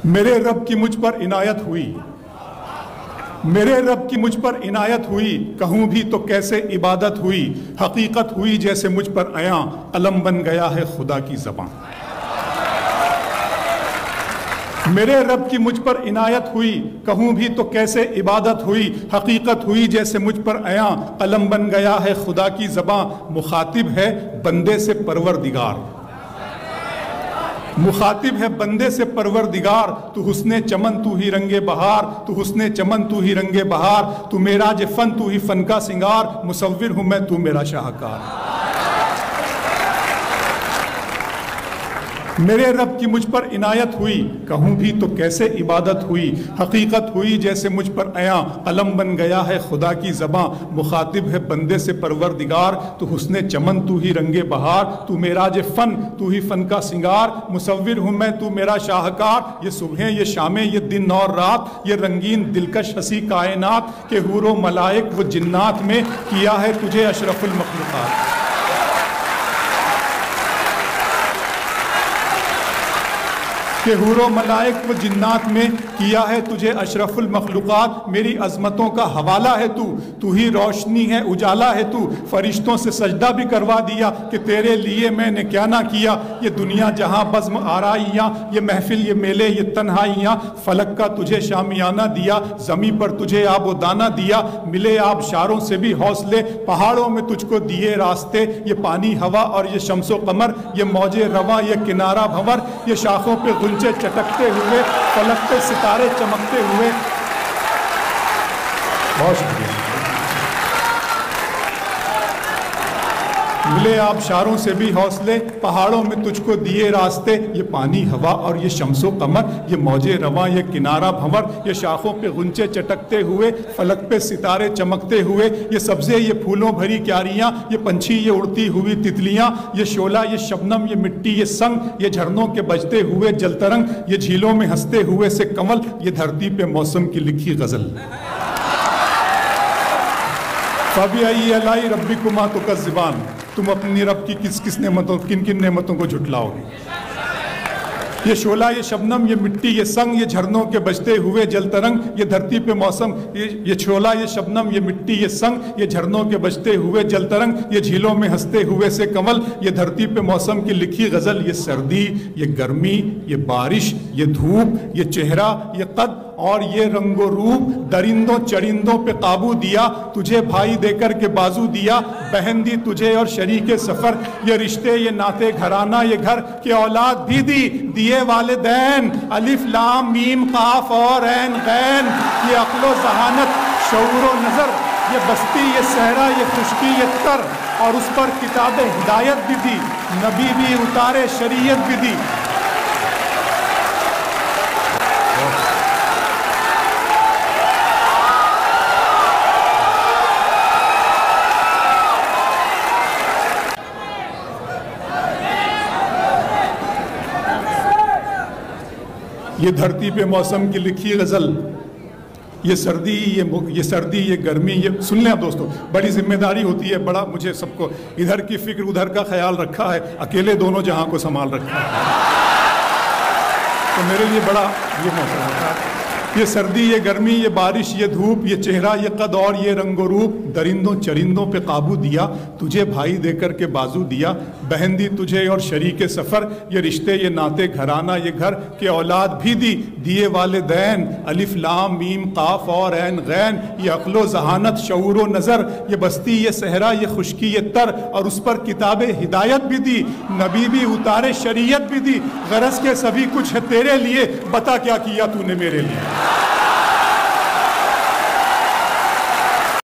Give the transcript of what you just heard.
میرے رب کی مجھ پر عنایت ہوئی، میرے رب کی مجھ پر عنایت ہوئی، کہوں بھی تو کیسے عبادت ہوئی، حقیقت ہوئی جیسے مجھ پر عیاں، علم بن گیا ہے خدا کی زبان۔ میرے رب کی مجھ پر عنایت ہوئی، کہوں بھی تو کیسے عبادت ہوئی، حقیقت ہوئی جیسے مجھ پر عیاں، قلم بن گیا ہے خدا کی زباں۔ مخاطب ہے بندے سے پروردگار، مخاطب ہے بندے سے پروردگار، تو حسن چمن تو ہی رنگ بہار، تو حسن چمن تو ہی رنگ بہار، تو معراج فن تو ہی فن کا سنگار، مصور ہوں میں تو میرا شاہکار۔ میرے رب کی مجھ پر عنایت ہوئی، کہوں بھی تو کیسے عبادت ہوئی، حقیقت ہوئی جیسے مجھ پر عیاں، قلم بن گیا ہے خدا کی زباں۔ مخاطب ہے بندے سے پروردگار، تو حسن چمن تو ہی رنگ بہار، تو معراج فن تو ہی فن کا سنگار، مصور ہوں میں تو میرا شاہکار۔ یہ صبحیں یہ شامیں یہ دن اور رات، یہ رنگین دلکش ہنسی کائنات، کہ حور و ملائک و جنات میں کیا ہے تجھے اشرف المخلوقات۔ کہ حور و ملائک و جنات میں کیا ہے تجھے اشرف المخلوقات۔ میری عظمتوں کا حوالہ ہے تو ہی روشنی ہے اجالا ہے تو، فرشتوں سے سجدہ بھی کروا دیا کہ تیرے لیے میں نے کیا نہ کیا۔ یہ دنیا جہاں بزم آرائیاں، یہ محفل یہ میلے یہ تنہائیاں، فلک کا تجھے شامیانہ دیا، زمین پر تجھے آب و دانہ دیا، ملے آبشاروں سے بھی حوصلے، پہاڑوں میں تجھ کو دیے راستے، یہ پانی ہوا اور یہ شمس و قمر، یہ موج رواں یہ کنارہ بھنور، یہ شاخوں پہ غنچے چٹکتے ہوئے، فلک پہ ستارے چمکتے ہوئے۔ بہت شکریہ۔ ملے آبشاروں سے بھی حوصلے، پہاڑوں میں تجھ کو دیے راستے، یہ پانی ہوا اور یہ شمس و قمر، یہ موج رواں یہ کنارہ بھنور، یہ شاخوں پہ غنچے چٹکتے ہوئے، فلک پہ ستارے چمکتے ہوئے، یہ سبزے یہ پھولوں بھری کیاریاں، یہ پنچھی یہ اڑتی ہوئی تتلیاں، یہ شعلہ یہ شبنم یہ مٹی یہ سنگ، یہ جھرنوں کے بجتے ہوئے جل ترنگ، یہ جھیلوں میں ہنستے ہوئے سے کمل، یہ دھرتی پہ موسم کی لکھی غزل۔ فَبِأَيِّ آلَاءِ رَبِّكُمَا تُكَذِّبَانِ، تم اپنی رب کی کس نعمتوں کن نعمتوں کو جھٹلاؤ گے۔ یہ شعلہ یہ شبنم یہ مٹی یہ سنگ، یہ جھرنوں کے بجتے ہوئے جل ترنگ، یہ دھرتی پہ موسم، یہ شعلہ یہ شبنم یہ مٹی یہ سنگ، یہ جھرنوں کے بجتے ہوئے جل ترنگ، یہ جھیلوں میں ہنستے ہوئے سے کمل، یہ دھرتی پہ موسم کی لکھی غزل۔ یہ سردی یہ گرمی یہ بارش یہ دھوپ یہ چہرہ یہ قد اور یہ رنگ و روپ، درندوں چرندوں پہ قابو دیا، تجھے بھائی دے کر کے بازو دیا، بہن دی تجھے اور شریک سفر، یہ رشتے یہ ناتے گھرانہ یہ گھر، کہ اولاد بھی دیے والدین، الف لام میم قاف اور عین غین، یہ عقل و ذہانت شعور و نظر، یہ بستی یہ صحرا یہ خشکی یہ تر، اور اس پر کتاب ہدایت بھی دی، نبی بھی اتارے شریعت بھی دی۔ یہ دھرتی پہ موسم کی لکھی غزل، یہ سردی یہ گرمی، یہ سن لیں آپ دوستو، بڑی ذمہ داری ہوتی ہے، بڑا مجھے سب کو ادھر کی فکر ادھر کا خیال رکھا ہے، اکیلے دونوں جہاں کو سنبھال رکھا ہے، تو میرے لیے بڑا یہ موقع رکھا ہے۔ یہ سردی یہ گرمی یہ بارش یہ دھوپ، یہ چہرہ یہ قد اور یہ رنگ و روپ، درندوں چرندوں پہ قابو دیا، تجھے بھائی دے کر کے بازو دیا، بہن دی تجھے اور شریک سفر، یہ رشتے یہ ناتے گھرانہ یہ گھر، کہ اولاد بھی دیے والدین، الف لام میم قاف اور عین غین، یہ عقل و ذہانت شعور و نظر، یہ بستی یہ صحرا یہ خشکی یہ تر، اور اس پر کتاب ہدایت بھی دی، نبی بھی اتارے شریعت بھی دی، غرض کے سبھی کچھ ہے تیرے لیے، بتا کیا کیا تو نے میرے لیے۔